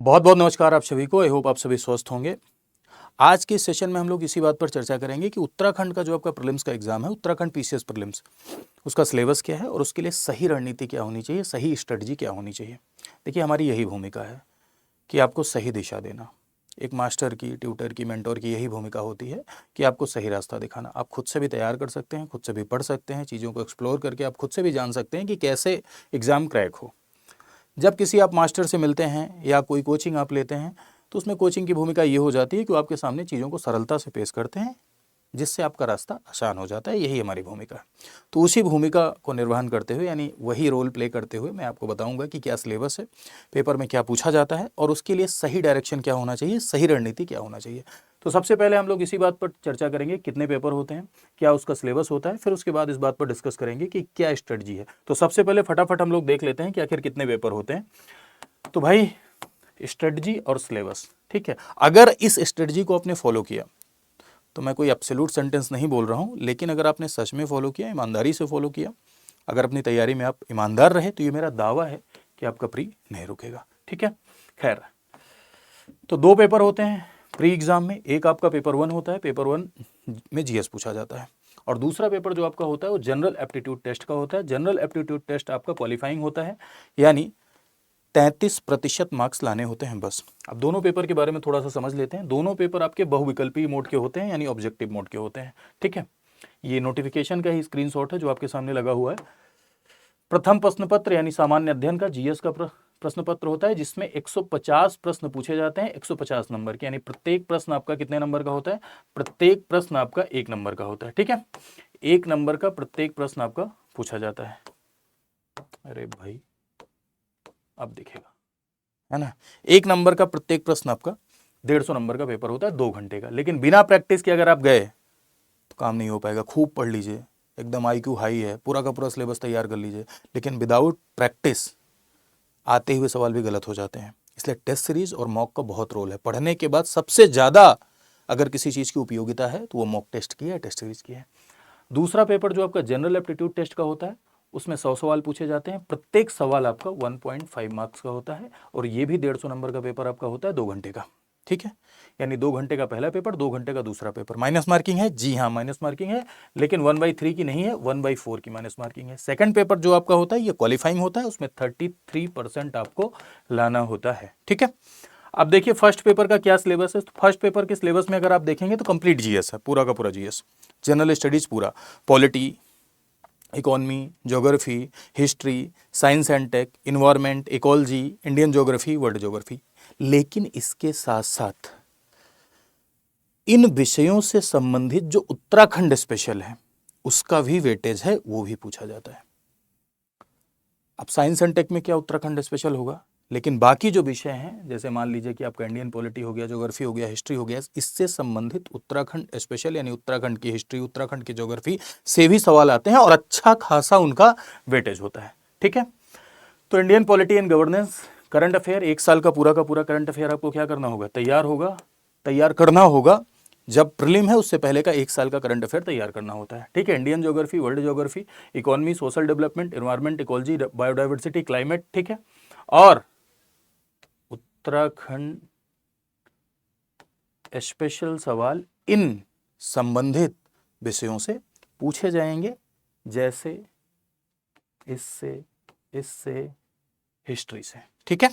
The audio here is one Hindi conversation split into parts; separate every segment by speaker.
Speaker 1: बहुत बहुत नमस्कार आप सभी को। आई होप आप सभी स्वस्थ होंगे। आज के सेशन में हम लोग इसी बात पर चर्चा करेंगे कि उत्तराखंड का जो आपका प्रीलिम्स का एग्जाम है, उत्तराखंड पीसीएस प्रीलिम्स, उसका सिलेबस क्या है और उसके लिए सही रणनीति क्या होनी चाहिए, सही स्ट्रेटजी क्या होनी चाहिए। देखिए, हमारी यही भूमिका है कि आपको सही दिशा देना। एक मास्टर की, ट्यूटर की, मेंटोर की यही भूमिका होती है कि आपको सही रास्ता दिखाना। आप खुद से भी तैयार कर सकते हैं, खुद से भी पढ़ सकते हैं, चीज़ों को एक्सप्लोर करके आप खुद से भी जान सकते हैं कि कैसे एग्ज़ाम क्रैक हो। जब किसी आप मास्टर से मिलते हैं या कोई कोचिंग आप लेते हैं, तो उसमें कोचिंग की भूमिका ये हो जाती है कि वो आपके सामने चीज़ों को सरलता से पेश करते हैं, जिससे आपका रास्ता आसान हो जाता है। यही हमारी भूमिका है। तो उसी भूमिका को निर्वहन करते हुए, यानी वही रोल प्ले करते हुए, मैं आपको बताऊंगा कि क्या सिलेबस है, पेपर में क्या पूछा जाता है और उसके लिए सही डायरेक्शन क्या होना चाहिए, सही रणनीति क्या होना चाहिए। तो सबसे पहले हम लोग इसी बात पर चर्चा करेंगे कितने पेपर होते हैं, क्या उसका सिलेबस होता है। फिर उसके बाद इस बात पर डिस्कस करेंगे कि क्या स्ट्रेटजी है। तो सबसे पहले फटाफट हम लोग देख लेते हैं कि आखिर कितने पेपर होते हैं। तो भाई, स्ट्रेटजी और सिलेबस, ठीक है। अगर इस स्ट्रेटजी को आपने फॉलो किया, तो मैं कोई एब्सोल्यूट सेंटेंस नहीं बोल रहा हूँ, लेकिन अगर आपने सच में फॉलो किया, ईमानदारी से फॉलो किया, अगर अपनी तैयारी में आप ईमानदार रहे, तो ये मेरा दावा है कि आपका प्री नहीं रुकेगा, ठीक है। खैर, तो दो पेपर होते हैं प्री एग्जाम में। एक आपका पेपर 1 होता है, पेपर 1 में जीएस पूछा जाता है, और दूसरा पेपर जो आपका होता है वो जनरल एप्टीट्यूड टेस्ट का होता है। जनरल एप्टीट्यूड टेस्ट आपका क्वालिफाइंग होता है, यानी 33% मार्क्स लाने होते हैं बस। अब दोनों पेपर के बारे में थोड़ा सा समझ लेते हैं। दोनों पेपर आपके बहुविकल्पीय मोड के होते हैं, यानी ऑब्जेक्टिव मोड के होते हैं, ठीक है। ये नोटिफिकेशन का ही स्क्रीनशॉट है जो आपके सामने लगा हुआ है। प्रथम प्रश्न पत्र यानी सामान्य अध्ययन का जीएस का प्रश्न पत्र होता है, जिसमें 150 प्रश्न पूछे जाते हैं, 150 नंबर के, यानी प्रत्येक प्रश्न आपका कितने नंबर का होता है? प्रत्येक प्रश्न आपका 1 नंबर का होता है, ठीक है। 1 नंबर का प्रत्येक प्रश्न आपका पूछा जाता है। अरे भाई, अब दिखेगा, है ना। 1 नंबर का प्रत्येक प्रश्न आपका 150 नंबर का पेपर होता है, 2 घंटे का। लेकिन बिना प्रैक्टिस के अगर आप गए तो काम नहीं हो पाएगा। खूब पढ़ लीजिए, एकदम आईक्यू हाई है, पूरा का पूरा सिलेबस तैयार कर लीजिए, लेकिन विदाउट प्रैक्टिस आते हुए सवाल भी गलत हो जाते हैं। इसलिए टेस्ट सीरीज और मॉक का बहुत रोल है। पढ़ने के बाद सबसे ज़्यादा अगर किसी चीज़ की उपयोगिता है तो वो मॉक टेस्ट की है, टेस्ट सीरीज की है। दूसरा पेपर जो आपका जनरल एप्टीट्यूड टेस्ट का होता है, उसमें 100 सवाल पूछे जाते हैं। प्रत्येक सवाल आपका 1.5 मार्क्स का होता है, और ये भी 150 नंबर का पेपर आपका होता है, 2 घंटे का, ठीक है। यानी 2 घंटे का पहला पेपर, 2 घंटे का दूसरा पेपर। माइनस मार्किंग है, जी हाँ माइनस मार्किंग है, लेकिन 1/3 की नहीं है, 1/4 की माइनस मार्किंग है। सेकंड पेपर जो आपका होता है ये क्वालिफाइंग होता है, उसमें 33% आपको लाना होता है, ठीक है। अब देखिए फर्स्ट पेपर का क्या सिलेबस है। तो फर्स्ट पेपर के सिलेबस में अगर आप देखेंगे तो कंप्लीट जीएस है, पूरा का पूरा जीएस, जनरल स्टडीज पूरा, polity, economy, geography, history, science and tech, environment, ecology, Indian geography, world geography. लेकिन इसके साथ साथ इन विषयों से संबंधित जो उत्तराखंड स्पेशल है उसका भी वेटेज है, वो भी पूछा जाता है। अब साइंस एंड टेक में क्या उत्तराखंड स्पेशल होगा, लेकिन बाकी जो विषय हैं, जैसे मान लीजिए कि आपका इंडियन पॉलिटी हो गया, ज्योग्राफी हो गया, हिस्ट्री हो गया, इससे संबंधित उत्तराखंड स्पेशल यानी उत्तराखंड की हिस्ट्री, उत्तराखंड की ज्योग्राफी से भी सवाल आते हैं और अच्छा खासा उनका वेटेज होता है, ठीक है। तो Indian polity and governance, current affair, 1 साल का पूरा करंट अफेयर आपको क्या करना होगा? तैयार करना होगा। जब प्रीलिम है उससे पहले का 1 साल का करंट अफेयर तैयार करना होता है, ठीक है। Indian geography, world geography, economy, social development, environment, ecology, biodiversity, climate, ठीक है। और उत्तराखंड स्पेशल सवाल इन संबंधित विषयों से पूछे जाएंगे, जैसे इससे, इससे, हिस्ट्री से, ठीक है।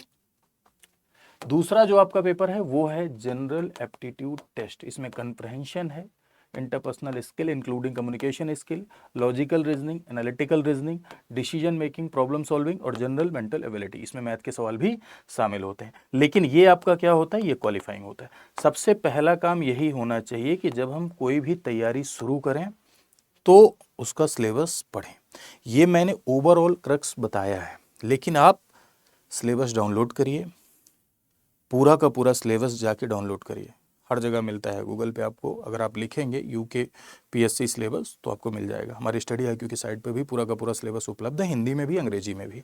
Speaker 1: दूसरा जो आपका पेपर है वो है जनरल एप्टीट्यूड टेस्ट। इसमें कंप्रहेंशन है, interpersonal skill including communication skill, logical reasoning, analytical reasoning, decision making, problem solving और जनरल मेंटल एबिलिटी। इसमें मैथ के सवाल भी शामिल होते हैं, लेकिन ये आपका क्या होता है? ये क्वालिफाइंग होता है। सबसे पहला काम यही होना चाहिए कि जब हम कोई भी तैयारी शुरू करें तो उसका सिलेबस पढ़ें। ये मैंने ओवरऑल क्रक्स बताया है, लेकिन आप सिलेबस डाउनलोड करिए, पूरा का पूरा सिलेबस जाके डाउनलोड करिए। हर जगह मिलता है, गूगल पे आपको अगर आप लिखेंगे यूके पीएससी सिलेबस तो आपको मिल जाएगा। हमारी स्टडी IQ की साइट पे भी पूरा का पूरा सिलेबस उपलब्ध है, हिंदी में भी, अंग्रेजी में भी।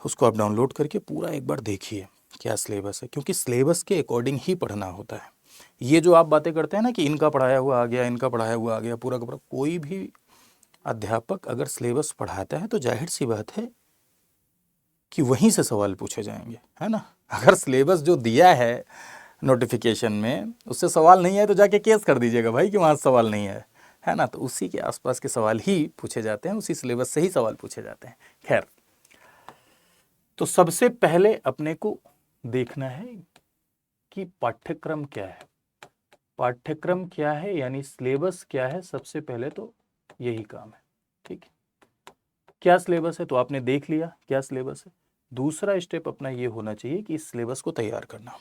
Speaker 1: उसको आप डाउनलोड करके पूरा एक बार देखिए क्या सिलेबस है, क्योंकि सिलेबस के अकॉर्डिंग ही पढ़ना होता है। ये जो आप बातें करते हैं ना कि इनका पढ़ाया हुआ आ गया, इनका पढ़ाया हुआ आ गया, पूरा का पूरा, कोई भी अध्यापक अगर सिलेबस पढ़ाता है तो जाहिर सी बात है कि वहीं से सवाल पूछे जाएंगे, है ना। अगर सिलेबस जो दिया है नोटिफिकेशन में उससे सवाल नहीं है तो जाके केस कर दीजिएगा भाई कि वहाँ सवाल नहीं है ना। तो उसी के आसपास के सवाल ही पूछे जाते हैं, उसी सिलेबस से ही सवाल पूछे जाते हैं। खैर, तो सबसे पहले अपने को देखना है कि पाठ्यक्रम क्या है, पाठ्यक्रम क्या है यानी सिलेबस क्या है। सबसे पहले तो यही काम है, ठीक है। क्या सिलेबस है तो आपने देख लिया क्या सिलेबस है। दूसरा स्टेप अपना ये होना चाहिए कि इस सिलेबस को तैयार करना,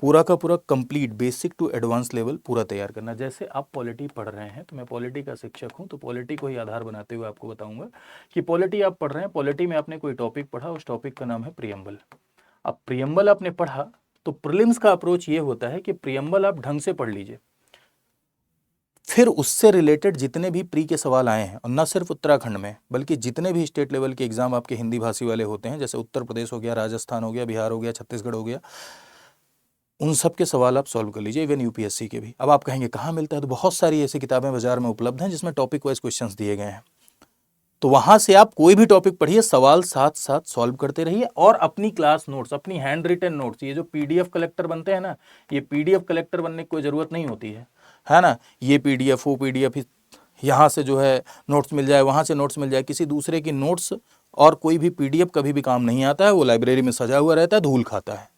Speaker 1: पूरा का पूरा complete basic to advance level पूरा तैयार करना। जैसे आप पॉलिटी पढ़ रहे हैं, तो मैं पॉलिटी का शिक्षक हूं, तो पॉलिटी को ही आधार बनाते हुए आपको बताऊंगा कि पॉलिटी आप पढ़ रहे हैं, पॉलिटी में आपने कोई टॉपिक पढ़ा, उस टॉपिक का नाम है प्रियम्बल। अब प्रियम्बल आपने पढ़ा तो प्रीलिम्स का अप्रोच ये होता है कि प्रियम्बल आप ढंग से पढ़ लीजिए, फिर उससे रिलेटेड जितने भी प्री के सवाल आए हैं, और न सिर्फ उत्तराखंड में बल्कि जितने भी स्टेट लेवल के एग्जाम आपके हिंदी भाषी वाले होते हैं, जैसे उत्तर प्रदेश हो गया, राजस्थान हो गया, बिहार हो गया, छत्तीसगढ़ हो गया, उन सब के सवाल आप सॉल्व कर लीजिए, इवन यूपीएससी के भी। अब आप कहेंगे कहाँ मिलता है, तो बहुत सारी ऐसी किताबें बाजार में उपलब्ध हैं जिसमें टॉपिक वाइज क्वेश्चंस दिए गए हैं। तो वहां से आप कोई भी टॉपिक पढ़िए, सवाल साथ साथ सॉल्व करते रहिए, और अपनी क्लास नोट्स, अपनी हैंड रिटन नोट्स, ये जो पीडीएफ कलेक्टर बनते हैं ना, ये पीडीएफ कलेक्टर बनने की कोई जरूरत नहीं होती है ना। ये पीडीएफ वो पीडीएफ, यहाँ से जो है नोट्स मिल जाए, वहाँ से नोट्स मिल जाए, किसी दूसरे की नोट्स और कोई भी पीडीएफ कभी भी काम नहीं आता है, वो लाइब्रेरी में सजा हुआ रहता है, धूल खाता है।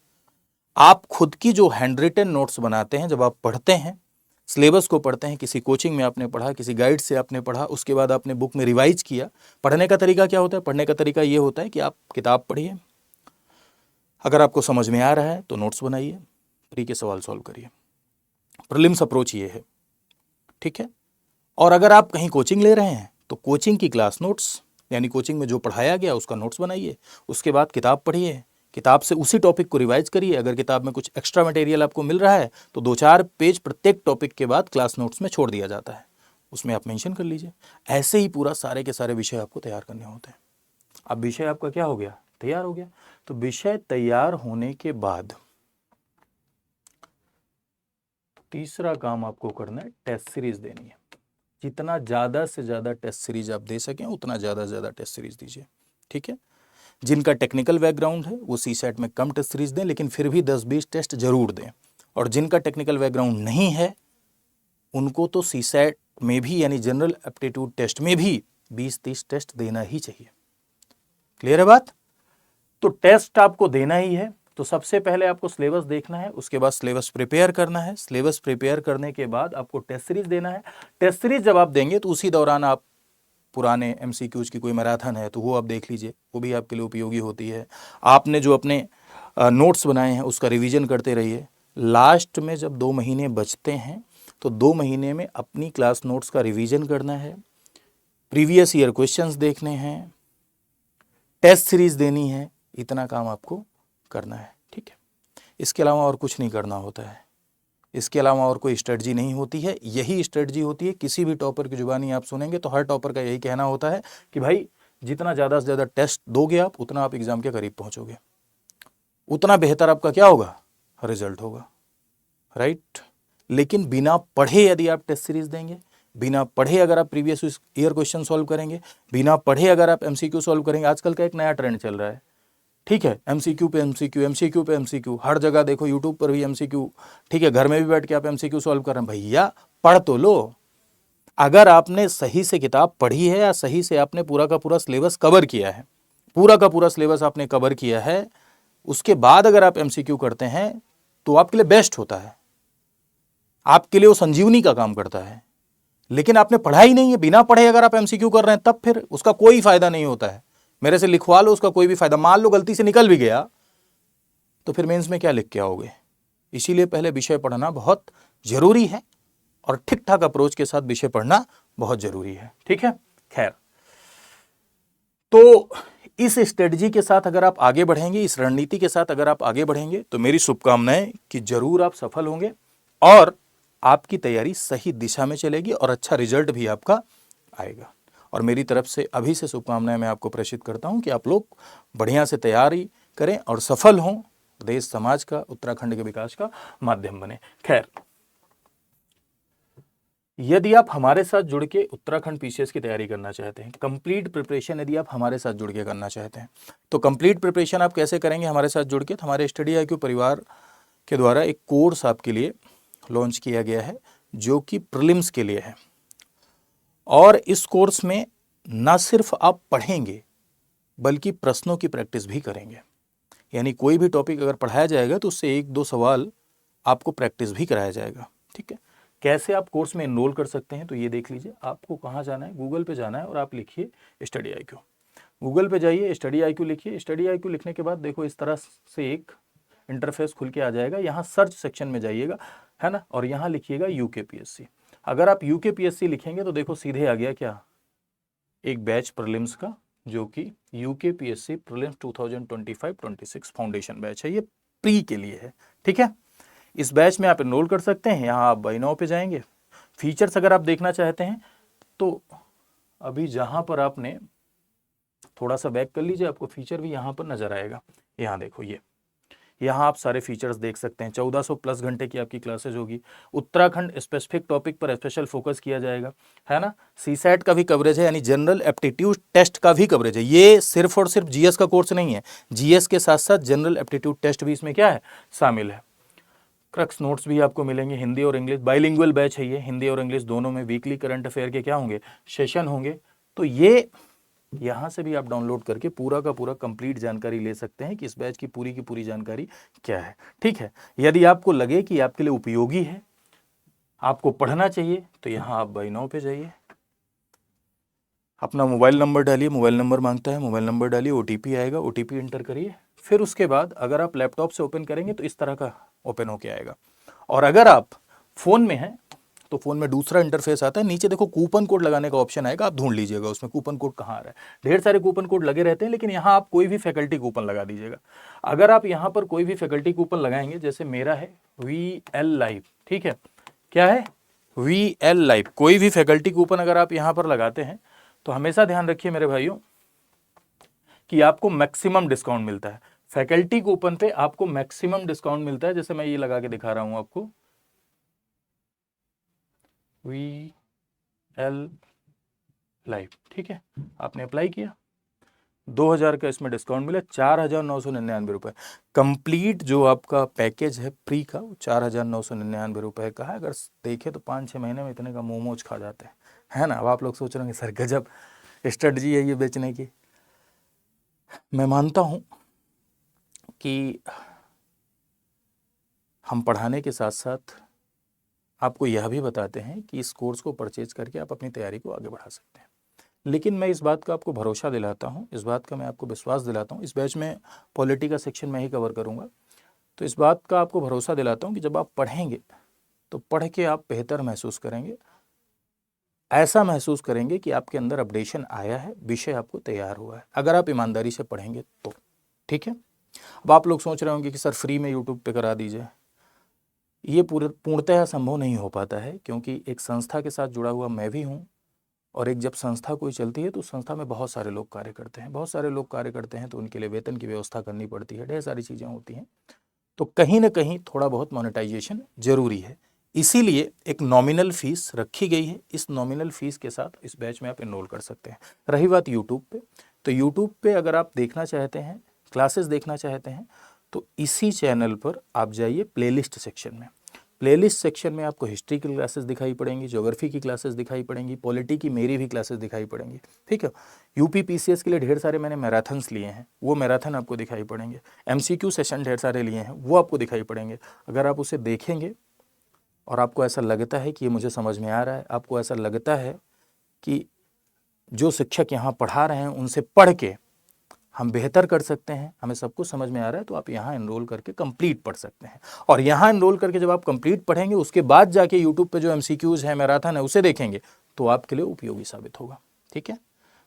Speaker 1: आप खुद की जो हैंड रिटन नोट्स बनाते हैं, जब आप पढ़ते हैं, सिलेबस को पढ़ते हैं, किसी कोचिंग में आपने पढ़ा, किसी गाइड से आपने पढ़ा, उसके बाद आपने बुक में रिवाइज किया। पढ़ने का तरीका क्या होता है, पढ़ने का तरीका ये होता है कि आप किताब पढ़िए, अगर आपको समझ में आ रहा है तो नोट्स बनाइए, प्री के सवाल सॉल्व करिए। प्रीलिम्स अप्रोच ये है, ठीक है। और अगर आप कहीं कोचिंग ले रहे हैं तो कोचिंग की क्लास नोट्स, यानी कोचिंग में जो पढ़ाया गया उसका नोट्स बनाइए, उसके बाद किताब पढ़िए, किताब से उसी टॉपिक को रिवाइज करिए। अगर किताब में कुछ एक्स्ट्रा मटेरियल आपको मिल रहा है तो 2-4 पेज प्रत्येक टॉपिक के बाद क्लास नोट्स में छोड़ दिया जाता है, उसमें आप मेंशन कर लीजिए। ऐसे ही पूरा सारे के सारे विषय आपको तैयार करने होते हैं। अब विषय आपका क्या हो गया, तैयार हो गया। तो विषय तैयार होने के बाद तीसरा काम आपको करना है, टेस्ट सीरीज देनी है। जितना ज़्यादा से ज़्यादा टेस्ट सीरीज आप दे सकें उतना ज़्यादा से ज़्यादा टेस्ट सीरीज दीजिए, ठीक है। जिनका टेक्निकल बैकग्राउंड है वो सीसेट में कम टेस्ट सीरीज दें, लेकिन फिर भी 10-20 टेस्ट जरूर दें। और जिनका टेक्निकल बैकग्राउंड नहीं है उनको तो सीसेट में भी, यानी जनरल एप्टीट्यूड टेस्ट में भी 20-30 टेस्ट देना ही चाहिए। क्लियर है बात। तो टेस्ट आपको देना ही है। तो सबसे पहले आपको सिलेबस देखना है, उसके बाद सिलेबस प्रिपेयर करना है, सिलेबस प्रिपेयर करने के बाद आपको टेस्ट सीरीज देना है। टेस्ट सीरीज जब आप देंगे तो उसी दौरान आप पुराने एमसीक्यूज की कोई मैराथन है तो वो आप देख लीजिए, वो भी आपके लिए उपयोगी होती है। आपने जो अपने नोट्स बनाए हैं उसका रिवीजन करते रहिए। लास्ट में जब 2 महीने बचते हैं तो 2 महीने में अपनी क्लास नोट्स का रिवीजन करना है, प्रीवियस ईयर क्वेश्चंस देखने हैं, टेस्ट सीरीज देनी है, इतना काम आपको करना है, ठीक है। इसके अलावा और कुछ नहीं करना होता है, इसके अलावा और कोई स्ट्रेटजी नहीं होती है। यही स्ट्रेटजी होती है, किसी भी टॉपर की जुबानी आप सुनेंगे तो हर टॉपर का यही कहना होता है कि भाई जितना ज़्यादा से ज़्यादा टेस्ट दोगे आप, उतना आप एग्जाम के करीब पहुंचोगे, उतना बेहतर आपका क्या होगा, रिजल्ट होगा, राइट। लेकिन बिना पढ़े यदि आप टेस्ट सीरीज देंगे, बिना पढ़े अगर आप प्रीवियस ईयर क्वेश्चन सॉल्व करेंगे, बिना पढ़े अगर आप एमसीक्यू सॉल्व करेंगे, आजकल का एक नया ट्रेंड चल रहा है, ठीक है, एमसीक्यू पे एमसीक्यू, एमसीक्यू पे एमसीक्यू, हर जगह देखो, यूट्यूब पर भी एमसीक्यू, ठीक है, घर में भी बैठ के आप एमसीक्यू सॉल्व कर रहे हैं। भैया पढ़ तो लो। अगर आपने सही से किताब पढ़ी है या सही से आपने पूरा का पूरा सिलेबस कवर किया है, पूरा का पूरा सिलेबस आपने कवर किया है, उसके बाद अगर आप एमसीक्यू करते हैं तो आपके लिए बेस्ट होता है, आपके लिए वो संजीवनी का काम करता है। लेकिन आपने पढ़ा ही नहीं है, बिना पढ़े अगर आप एमसीक्यू कर रहे हैं तब फिर उसका कोई फायदा नहीं होता है। मेरे से लिखवा लो, उसका कोई भी फायदा, मान लो गलती से निकल भी गया तो फिर मेंस में क्या लिख के आओगे। इसीलिए पहले विषय पढ़ना बहुत जरूरी है और ठीक ठाक अप्रोच के साथ विषय पढ़ना बहुत जरूरी है, ठीक है। खैर, तो इस स्ट्रेटजी के साथ अगर आप आगे बढ़ेंगे, इस रणनीति के साथ अगर आप आगे बढ़ेंगे तो मेरी शुभकामनाएं कि जरूर आप सफल होंगे और आपकी तैयारी सही दिशा में चलेगी और अच्छा रिजल्ट भी आपका आएगा। और मेरी तरफ से अभी से शुभकामनाएं मैं आपको प्रेषित करता हूं कि आप लोग बढ़िया से तैयारी करें और सफल हों, देश समाज का, उत्तराखंड के विकास का माध्यम बने। खैर, यदि आप हमारे साथ जुड़ के उत्तराखंड पीसीएस की तैयारी करना चाहते हैं, कंप्लीट प्रिपरेशन यदि आप हमारे साथ जुड़ के करना चाहते हैं, तो कंप्लीट प्रिपरेशन आप कैसे करेंगे हमारे साथ जुड़ के? तो हमारे स्टडी IQ परिवार के द्वारा एक कोर्स आपके लिए लॉन्च किया गया है जो कि प्रीलिम्स के लिए है। और इस कोर्स में ना सिर्फ आप पढ़ेंगे बल्कि प्रश्नों की प्रैक्टिस भी करेंगे। यानी कोई भी टॉपिक अगर पढ़ाया जाएगा तो उससे 1-2 सवाल आपको प्रैक्टिस भी कराया जाएगा। ठीक है, कैसे आप कोर्स में एनरोल कर सकते हैं तो ये देख लीजिए। आपको कहाँ जाना है, गूगल पे जाना है और आप लिखिए स्टडी IQ। गूगल पे जाइए, स्टडी IQ लिखिए। स्टडी IQ लिखने के बाद देखो इस तरह से एक इंटरफेस खुल के आ जाएगा। यहाँ सर्च सेक्शन में जाइएगा, है ना, और यहाँ लिखिएगा UKPSC। अगर आप UKPSC लिखेंगे तो देखो सीधे आ गया क्या, एक बैच प्रीलिम्स का, जो कि UKPSC प्रीलिम्स 2025-26 फाउंडेशन बैच है। ये प्री के लिए है। ठीक है, इस बैच में आप एनरोल कर सकते हैं। यहाँ आप बाय नाउ पे जाएंगे। फीचर्स अगर आप देखना चाहते हैं तो अभी जहाँ पर आपने थोड़ा सा बैक कर लीजिए, आपको फीचर भी यहाँ पर नजर आएगा। यहाँ देखो, ये यहाँ आप सारे फीचर्स देख सकते हैं। 1400 प्लस घंटे की आपकी क्लासेज होगी। उत्तराखंड स्पेसिफिक टॉपिक पर स्पेशल फोकस किया जाएगा, है ना। CSAT का भी कवरेज है, यानी जनरल एप्टीट्यूड टेस्ट का भी कवरेज है। ये सिर्फ और सिर्फ GS का कोर्स नहीं है, GS के साथ साथ जनरल एप्टीट्यूड टेस्ट भी इसमें क्या है, शामिल है। क्रक्स नोट्स भी आपको मिलेंगे, हिंदी और इंग्लिश बाइलिंगुअल बैच है ये, हिंदी और इंग्लिश दोनों में। वीकली करंट अफेयर के क्या होंगे, सेशन होंगे। तो ये यहाँ से भी आप डाउनलोड करके पूरा का पूरा कंप्लीट जानकारी ले सकते हैं कि इस बैच की पूरी जानकारी क्या है। ठीक है, यदि आपको लगे कि आपके लिए उपयोगी है, आपको पढ़ना चाहिए, तो यहाँ आप बाय नाउ पे जाइए, अपना मोबाइल नंबर डालिए, मोबाइल नंबर मांगता है, मोबाइल नंबर डालिए, OTP आएगा, OTP एंटर करिए। फिर उसके बाद अगर आप लैपटॉप से ओपन करेंगे तो इस तरह का ओपन होके आएगा। और अगर आप फ़ोन में हैं तो फ़ोन में दूसरा इंटरफेस आता है। नीचे देखो कूपन कोड लगाने का ऑप्शन आएगा, आप ढूंढ लीजिएगा उसमें कूपन कोड कहाँ आ रहा है। ढेर सारे कूपन कोड लगे रहते हैं, लेकिन यहाँ आप कोई भी फैकल्टी कूपन लगा दीजिएगा। अगर आप यहाँ पर कोई भी फैकल्टी कूपन लगाएंगे, जैसे मेरा है VL लाइव, ठीक है, क्या है, VL लाइव, कोई भी फैकल्टी कूपन अगर आप यहाँ पर लगाते हैं तो हमेशा ध्यान रखिए मेरे भाइयों कि आपको मैक्सिमम डिस्काउंट मिलता है। फैकल्टी कूपन पे आपको मैक्सिमम डिस्काउंट मिलता है। जैसे मैं ये लगा के दिखा रहा हूं आपको, VL लाइव, ठीक है, आपने अप्लाई किया, 2000 का इसमें डिस्काउंट मिला, 4999 रुपये। कंप्लीट जो आपका पैकेज है फ्री का, वो 4999 रुपये का है। अगर देखें तो 5-6 महीने में इतने का मोमोज खा जाते हैं, है ना। अब आप लोग सोच रहे होंगे सर गजब स्ट्रेटजी है ये बेचने की। मैं मानता हूँ कि हम पढ़ाने के साथ साथ आपको यह भी बताते हैं कि इस कोर्स को परचेज करके आप अपनी तैयारी को आगे बढ़ा सकते हैं। लेकिन मैं इस बात का आपको भरोसा दिलाता हूँ, इस बात का मैं आपको विश्वास दिलाता हूँ, इस बैच में पॉलिटी का सेक्शन मैं ही कवर करूँगा, तो इस बात का आपको भरोसा दिलाता हूँ कि जब आप पढ़ेंगे तो पढ़ के आप बेहतर महसूस करेंगे, ऐसा महसूस करेंगे कि आपके अंदर अपडेशन आया है, विषय आपको तैयार हुआ है, अगर आप ईमानदारी से पढ़ेंगे तो। ठीक है, अब आप लोग सोच रहे होंगे कि सर फ्री में यूट्यूब पे करा दीजिए। ये पूर्णतः संभव नहीं हो पाता है, क्योंकि एक संस्था के साथ जुड़ा हुआ मैं भी हूँ, और एक जब संस्था कोई चलती है तो संस्था में बहुत सारे लोग कार्य करते हैं, बहुत सारे लोग कार्य करते हैं, तो उनके लिए वेतन की व्यवस्था करनी पड़ती है, ढेर सारी चीज़ें होती हैं, तो कहीं ना कहीं थोड़ा बहुत मोनेटाइजेशन जरूरी है। इसीलिए एक नॉमिनल फीस रखी गई है। इस नॉमिनल फीस के साथ इस बैच में आप एनरोल कर सकते हैं। रही बात यूट्यूब पे, तो यूट्यूब पे अगर आप देखना चाहते हैं, क्लासेस देखना चाहते हैं, तो इसी चैनल पर आप जाइए प्लेलिस्ट सेक्शन में। प्लेलिस्ट सेक्शन में आपको हिस्ट्री की क्लासेस दिखाई पड़ेंगी, ज्योग्राफी की क्लासेस दिखाई पड़ेंगी, पॉलिटी की मेरी भी क्लासेस दिखाई पड़ेंगी। ठीक है, UPPCS के लिए ढेर सारे मैंने मैराथन्स लिए हैं, वो मैराथन आपको दिखाई पड़ेंगे। MCQ सेशन ढेर सारे लिए हैं, वो आपको दिखाई पड़ेंगे। अगर आप उसे देखेंगे और आपको ऐसा लगता है कि ये मुझे समझ में आ रहा है, आपको ऐसा लगता है कि जो शिक्षक यहाँ पढ़ा रहे हैं उनसे पढ़ के हम बेहतर कर सकते हैं, हमें सब कुछ समझ में आ रहा है, तो आप यहाँ एनरोल करके कंप्लीट पढ़ सकते हैं। और यहाँ एनरोल करके जब आप कंप्लीट पढ़ेंगे, उसके बाद जाके यूट्यूब पे जो MCQs है, मैराथन है, उसे देखेंगे, तो आपके लिए उपयोगी साबित होगा। ठीक है,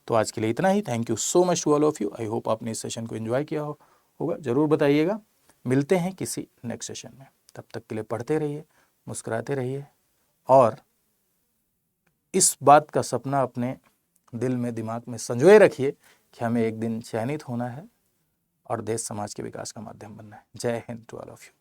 Speaker 1: तो आज के लिए इतना ही। Thank you so much to all of you. I hope आपने इस सेशन को एंजॉय किया होगा। ज़रूर बताइएगा। मिलते हैं किसी नेक्स्ट सेशन में, तब तक के लिए पढ़ते रहिए, मुस्कुराते रहिए, और इस बात का सपना अपने दिल में, दिमाग में संजोए रखिए कि हमें एक दिन चयनित होना है और देश समाज के विकास का माध्यम बनना है। Jai Hind to all of you.